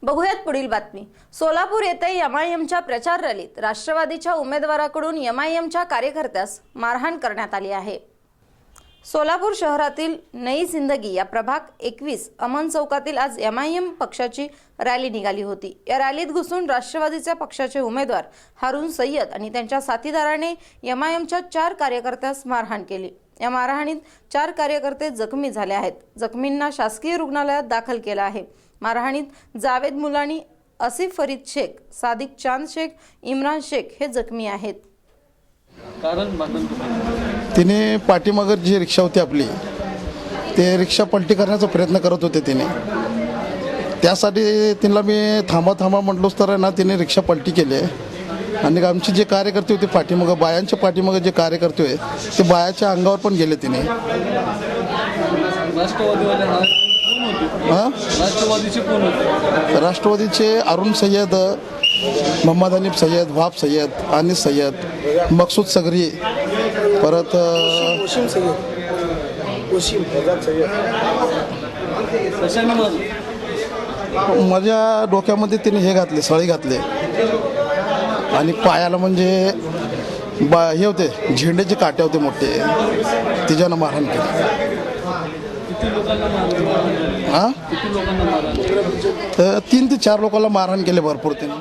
बघूयात पुढील बातमी। सोलापूर येथे एमआयएमच्या प्रचार रॅलीत राष्ट्रवादीच्या उमेदवाराकडून एमआयएमच्या कार्यकर्त्यास मारहाण करण्यात आली आहे। सोलापूर शहरातील नई जिंदगी या प्रभाग 21 अमन चौकातील आज एमआयएम पक्षाची रॅली निघाली होती। या रॅलीत घुसून राष्ट्रवादीच्या पक्षाचे उमेदवार हारून सय्यद आणि त्यांच्या साथीदाराने एमआयएमच्या 4 कार्यकर्त्यास मारहाण केली। या मारहाणीत 4 कार्यकर्ते जखमी झाले आहेत। जखमींना शासकीय रुग्णालयात दाखल केलं आहे। मारहाणीत जावेद मुलानी, आसिफ फरीद शेख, सादिक चांद शेख, इम्रान शेख हे जखमी आहेत। तिने पाठीमागं जी रिक्षा होती आपली ते रिक्षा पलटी करण्याचा प्रयत्न करत होते तिने, त्यासाठी तिला मी थांबा म्हटलोच तर ना तिने रिक्षा पलटी केली आणि आमचे जे कार्यकर्ते होते पाठीमागं, बायांच्या पाठीमागं जे कार्यकर्ते होते ते बायाच्या अंगावर पण गेले तिने। राष्ट्रवादीचे अरुण सय्यद, मोहम्मद हनीफ सय्यद, वहाब सय्यद, अनिस सय्यद, मकसूद सगरी, परत माझ्या डोक्यामध्ये तिने हे घातले, सळी घातले आणि पायाला म्हणजे हे होते झेंड्याचे काटे होते मोठे, तिच्यानं मारहाण केली। हां, तर 3 ते 4 लोकांना मारहाण केले भरपूर तिने।